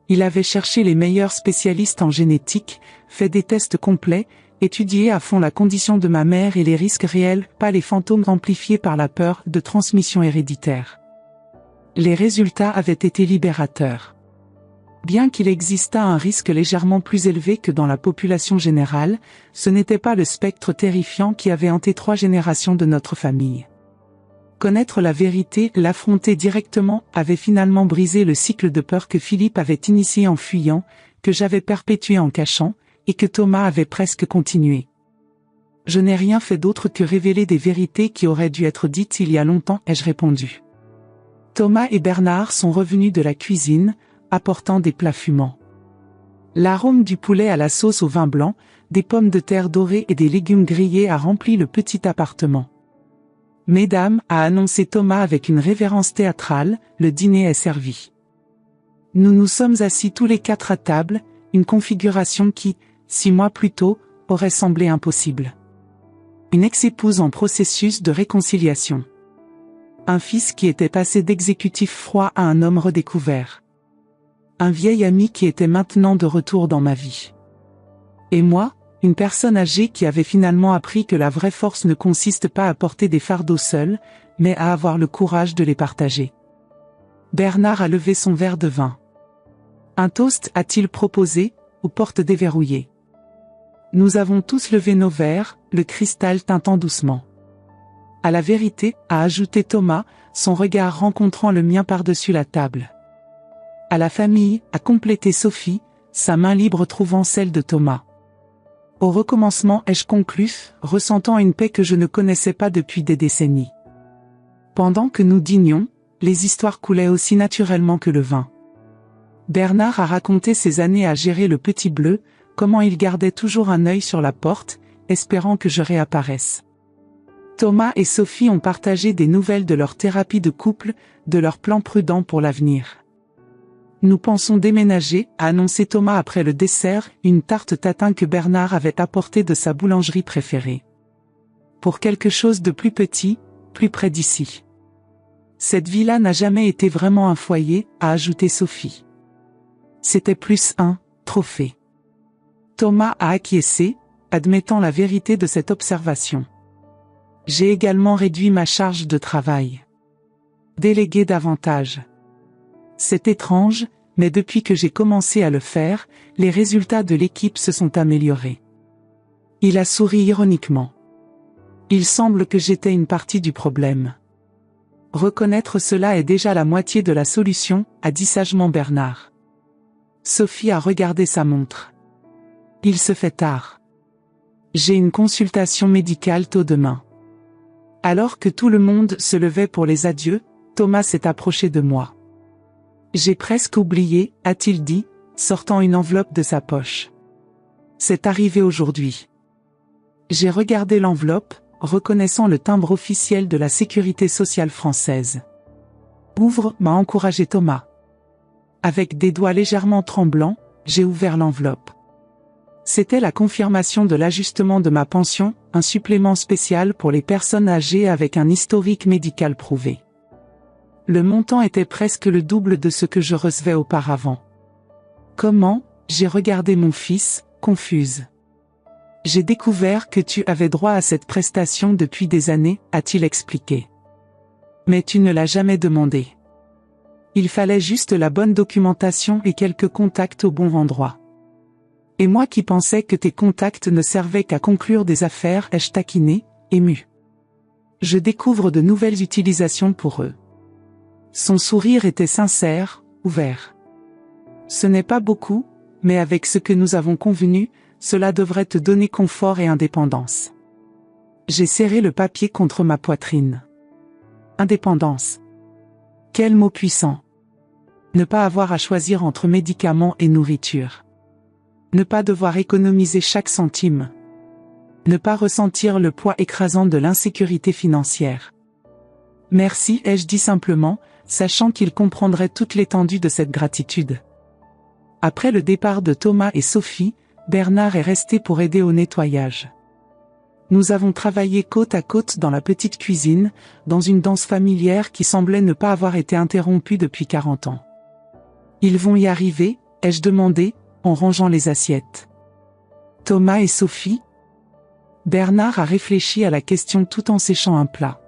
Il avait cherché les meilleurs spécialistes en génétique, fait des tests complets, étudié à fond la condition de ma mère et les risques réels, pas les fantômes amplifiés par la peur de transmission héréditaire. Les résultats avaient été libérateurs. Bien qu'il existât un risque légèrement plus élevé que dans la population générale, ce n'était pas le spectre terrifiant qui avait hanté 3 générations de notre famille. Connaître la vérité, l'affronter directement, avait finalement brisé le cycle de peur que Philippe avait initié en fuyant, que j'avais perpétué en cachant, et que Thomas avait presque continué. Je n'ai rien fait d'autre que révéler des vérités qui auraient dû être dites il y a longtemps, ai-je répondu. Thomas et Bernard sont revenus de la cuisine, apportant des plats fumants. L'arôme du poulet à la sauce au vin blanc, des pommes de terre dorées et des légumes grillés a rempli le petit appartement. Mesdames, a annoncé Thomas avec une révérence théâtrale, le dîner est servi. Nous nous sommes assis tous les 4 à table, une configuration qui, 6 mois plus tôt, aurait semblé impossible. Une ex-épouse en processus de réconciliation. Un fils qui était passé d'exécutif froid à un homme redécouvert. Un vieil ami qui était maintenant de retour dans ma vie. Et moi, une personne âgée qui avait finalement appris que la vraie force ne consiste pas à porter des fardeaux seuls, mais à avoir le courage de les partager. Bernard a levé son verre de vin. Un toast a-t-il proposé, aux portes déverrouillées. Nous avons tous levé nos verres, le cristal tintant doucement. À la vérité, a ajouté Thomas, son regard rencontrant le mien par-dessus la table. À la famille, a complété Sophie, sa main libre trouvant celle de Thomas. Au recommencement, ai-je conclu, ressentant une paix que je ne connaissais pas depuis des décennies. Pendant que nous dînions, les histoires coulaient aussi naturellement que le vin. Bernard a raconté ses années à gérer le Petit Bleu, comment il gardait toujours un œil sur la porte, espérant que je réapparaisse. Thomas et Sophie ont partagé des nouvelles de leur thérapie de couple, de leurs plans prudents pour l'avenir. Nous pensons déménager, a annoncé Thomas après le dessert, une tarte tatin que Bernard avait apportée de sa boulangerie préférée. Pour quelque chose de plus petit, plus près d'ici. Cette villa n'a jamais été vraiment un foyer, a ajouté Sophie. C'était plus un trophée. Thomas a acquiescé, admettant la vérité de cette observation. J'ai également réduit ma charge de travail. Délégué davantage. C'est étrange, mais depuis que j'ai commencé à le faire, les résultats de l'équipe se sont améliorés. Il a souri ironiquement. Il semble que j'étais une partie du problème. Reconnaître cela est déjà la moitié de la solution, a dit sagement Bernard. Sophie a regardé sa montre. Il se fait tard. J'ai une consultation médicale tôt demain. Alors que tout le monde se levait pour les adieux, Thomas s'est approché de moi. J'ai presque oublié, a-t-il dit, sortant une enveloppe de sa poche. C'est arrivé aujourd'hui. J'ai regardé l'enveloppe, reconnaissant le timbre officiel de la Sécurité sociale française. Ouvre, m'a encouragé Thomas. Avec des doigts légèrement tremblants, j'ai ouvert l'enveloppe. C'était la confirmation de l'ajustement de ma pension, un supplément spécial pour les personnes âgées avec un historique médical prouvé. Le montant était presque le double de ce que je recevais auparavant. Comment ? J'ai regardé mon fils, confuse. J'ai découvert que tu avais droit à cette prestation depuis des années, a-t-il expliqué. Mais tu ne l'as jamais demandé. Il fallait juste la bonne documentation et quelques contacts au bon endroit. Et moi qui pensais que tes contacts ne servaient qu'à conclure des affaires, ai-je taquiné, ému. Je découvre de nouvelles utilisations pour eux. Son sourire était sincère, ouvert. Ce n'est pas beaucoup, mais avec ce que nous avons convenu, cela devrait te donner confort et indépendance. J'ai serré le papier contre ma poitrine. Indépendance. Quel mot puissant. Ne pas avoir à choisir entre médicaments et nourriture. Ne pas devoir économiser chaque centime. Ne pas ressentir le poids écrasant de l'insécurité financière. Merci, ai-je dit simplement, sachant qu'il comprendrait toute l'étendue de cette gratitude. Après le départ de Thomas et Sophie, Bernard est resté pour aider au nettoyage. Nous avons travaillé côte à côte dans la petite cuisine, dans une danse familière qui semblait ne pas avoir été interrompue depuis 40 ans. Ils vont y arriver, ai-je demandé, en rangeant les assiettes. Thomas et Sophie ? Bernard a réfléchi à la question tout en séchant un plat.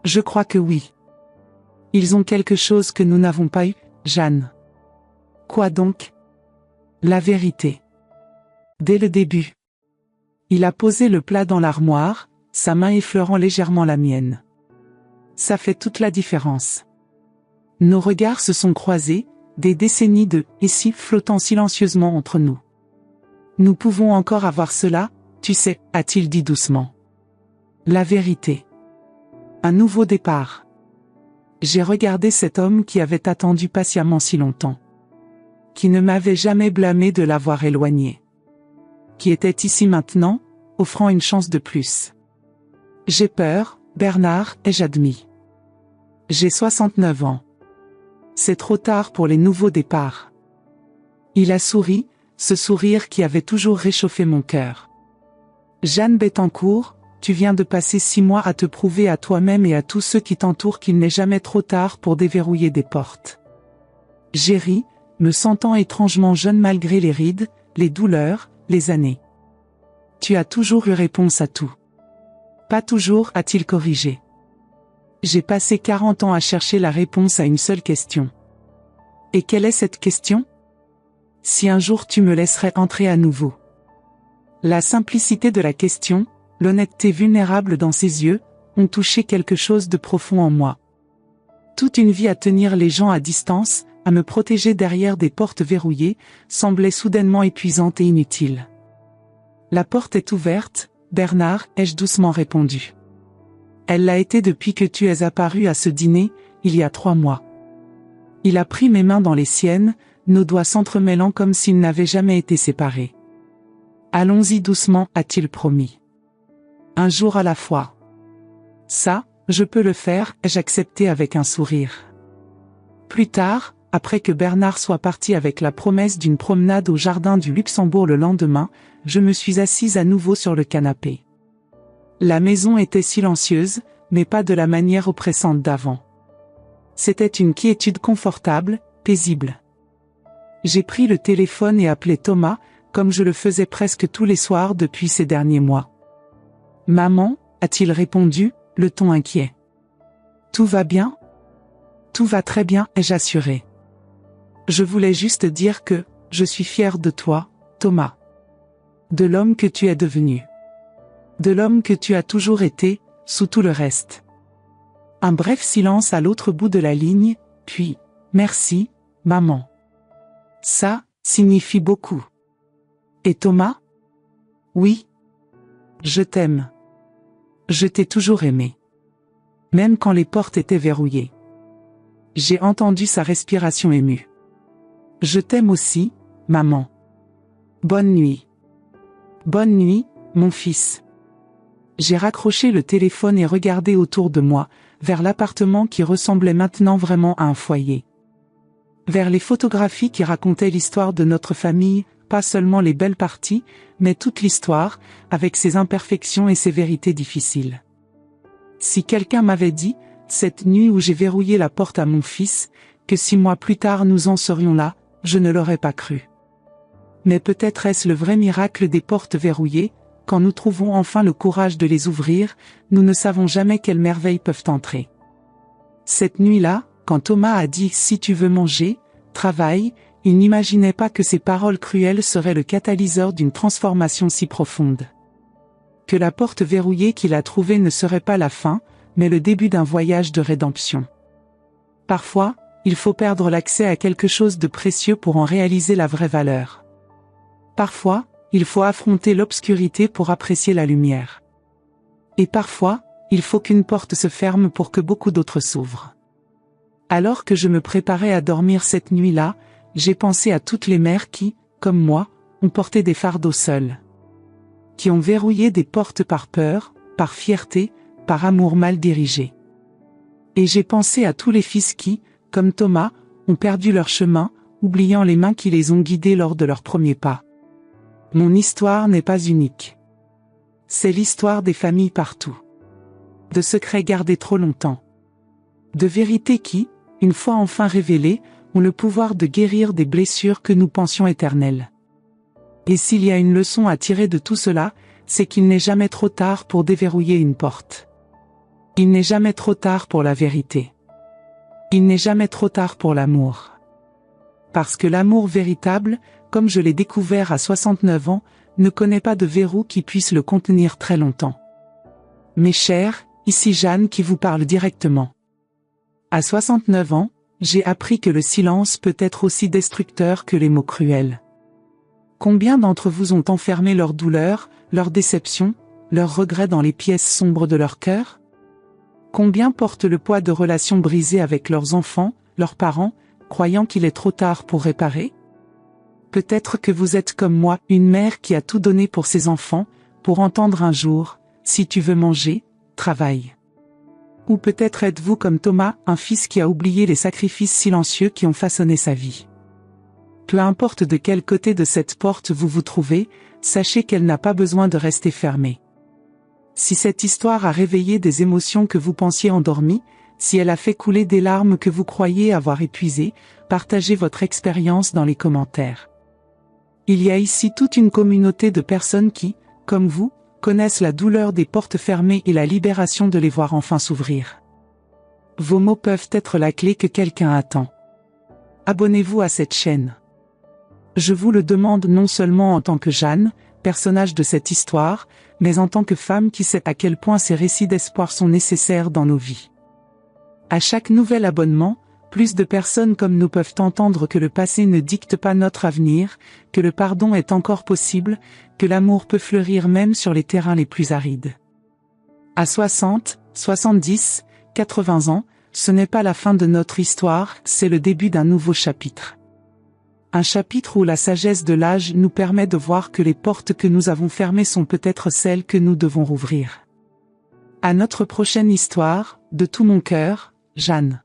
Je crois que oui. Ils ont quelque chose que nous n'avons pas eu, Jeanne. Quoi donc ? La vérité. Dès le début. Il a posé le plat dans l'armoire, sa main effleurant légèrement la mienne. Ça fait toute la différence. Nos regards se sont croisés, des décennies de « et si » flottant silencieusement entre nous. Nous pouvons encore avoir cela, tu sais, a-t-il dit doucement. La vérité. Un nouveau départ. J'ai regardé cet homme qui avait attendu patiemment si longtemps. Qui ne m'avait jamais blâmé de l'avoir éloigné. Qui était ici maintenant, offrant une chance de plus. J'ai peur, Bernard, ai-je admis. J'ai 69 ans. C'est trop tard pour les nouveaux départs. Il a souri, ce sourire qui avait toujours réchauffé mon cœur. Jeanne Bettencourt, tu viens de passer 6 mois à te prouver à toi-même et à tous ceux qui t'entourent qu'il n'est jamais trop tard pour déverrouiller des portes. J'ai ri, me sentant étrangement jeune malgré les rides, les douleurs, les années. Tu as toujours eu réponse à tout. Pas toujours, a-t-il corrigé. J'ai passé 40 ans à chercher la réponse à une seule question. Et quelle est cette question ? Si un jour tu me laisserais entrer à nouveau. La simplicité de la question, l'honnêteté vulnérable dans ses yeux, ont touché quelque chose de profond en moi. Toute une vie à tenir les gens à distance, à me protéger derrière des portes verrouillées, semblait soudainement épuisante et inutile. La porte est ouverte, Bernard, ai-je doucement répondu. Elle l'a été depuis que tu es apparu à ce dîner, il y a 3 mois. Il a pris mes mains dans les siennes, nos doigts s'entremêlant comme s'ils n'avaient jamais été séparés. Allons-y doucement, a-t-il promis. Un jour à la fois. Ça, je peux le faire, ai-je accepté avec un sourire. Plus tard, après que Bernard soit parti avec la promesse d'une promenade au jardin du Luxembourg le lendemain, je me suis assise à nouveau sur le canapé. La maison était silencieuse, mais pas de la manière oppressante d'avant. C'était une quiétude confortable, paisible. J'ai pris le téléphone et appelé Thomas, comme je le faisais presque tous les soirs depuis ces derniers mois. « Maman » a-t-il répondu, le ton inquiet. « Tout va bien ?»« Tout va très bien » ai-je assuré. « Je voulais juste dire que, je suis fière de toi, Thomas. De l'homme que tu es devenu. De l'homme que tu as toujours été, sous tout le reste. » Un bref silence à l'autre bout de la ligne, puis « Merci, maman. » Ça signifie beaucoup. Et Thomas? Oui. Je t'aime. Je t'ai toujours aimé. Même quand les portes étaient verrouillées. J'ai entendu sa respiration émue. Je t'aime aussi, maman. Bonne nuit. Bonne nuit, mon fils. J'ai raccroché le téléphone et regardé autour de moi, vers l'appartement qui ressemblait maintenant vraiment à un foyer. Vers les photographies qui racontaient l'histoire de notre famille, pas seulement les belles parties, mais toute l'histoire, avec ses imperfections et ses vérités difficiles. Si quelqu'un m'avait dit, cette nuit où j'ai verrouillé la porte à mon fils, que 6 mois plus tard nous en serions là, je ne l'aurais pas cru. Mais peut-être est-ce le vrai miracle des portes verrouillées, quand nous trouvons enfin le courage de les ouvrir, nous ne savons jamais quelles merveilles peuvent entrer. Cette nuit-là, quand Thomas a dit « si tu veux manger, travaille », il n'imaginait pas que ces paroles cruelles seraient le catalyseur d'une transformation si profonde. Que la porte verrouillée qu'il a trouvée ne serait pas la fin, mais le début d'un voyage de rédemption. Parfois, il faut perdre l'accès à quelque chose de précieux pour en réaliser la vraie valeur. Parfois, il faut affronter l'obscurité pour apprécier la lumière. Et parfois, il faut qu'une porte se ferme pour que beaucoup d'autres s'ouvrent. Alors que je me préparais à dormir cette nuit-là, j'ai pensé à toutes les mères qui, comme moi, ont porté des fardeaux seules. Qui ont verrouillé des portes par peur, par fierté, par amour mal dirigé. Et j'ai pensé à tous les fils qui, comme Thomas, ont perdu leur chemin, oubliant les mains qui les ont guidés lors de leurs premiers pas. Mon histoire n'est pas unique. C'est l'histoire des familles partout. De secrets gardés trop longtemps. De vérités qui, une fois enfin révélées, ont le pouvoir de guérir des blessures que nous pensions éternelles. Et s'il y a une leçon à tirer de tout cela, c'est qu'il n'est jamais trop tard pour déverrouiller une porte. Il n'est jamais trop tard pour la vérité. Il n'est jamais trop tard pour l'amour. Parce que l'amour véritable, comme je l'ai découvert à 69 ans, ne connaît pas de verrou qui puisse le contenir très longtemps. Mes chers, ici Jeanne qui vous parle directement. À 69 ans, j'ai appris que le silence peut être aussi destructeur que les mots cruels. Combien d'entre vous ont enfermé leur douleur, leur déception, leurs regrets dans les pièces sombres de leur cœur? Combien portent le poids de relations brisées avec leurs enfants, leurs parents, croyant qu'il est trop tard pour réparer? Peut-être que vous êtes comme moi, une mère qui a tout donné pour ses enfants, pour entendre un jour, si tu veux manger, travaille. Ou peut-être êtes-vous comme Thomas, un fils qui a oublié les sacrifices silencieux qui ont façonné sa vie. Peu importe de quel côté de cette porte vous vous trouvez, sachez qu'elle n'a pas besoin de rester fermée. Si cette histoire a réveillé des émotions que vous pensiez endormies, si elle a fait couler des larmes que vous croyiez avoir épuisées, partagez votre expérience dans les commentaires. Il y a ici toute une communauté de personnes qui, comme vous, connaissent la douleur des portes fermées et la libération de les voir enfin s'ouvrir. Vos mots peuvent être la clé que quelqu'un attend. Abonnez-vous à cette chaîne. Je vous le demande non seulement en tant que Jeanne, personnage de cette histoire, mais en tant que femme qui sait à quel point ces récits d'espoir sont nécessaires dans nos vies. À chaque nouvel abonnement, plus de personnes comme nous peuvent entendre que le passé ne dicte pas notre avenir, que le pardon est encore possible, que l'amour peut fleurir même sur les terrains les plus arides. À 60, 70, 80 ans, ce n'est pas la fin de notre histoire, c'est le début d'un nouveau chapitre. Un chapitre où la sagesse de l'âge nous permet de voir que les portes que nous avons fermées sont peut-être celles que nous devons rouvrir. À notre prochaine histoire, de tout mon cœur, Jeanne.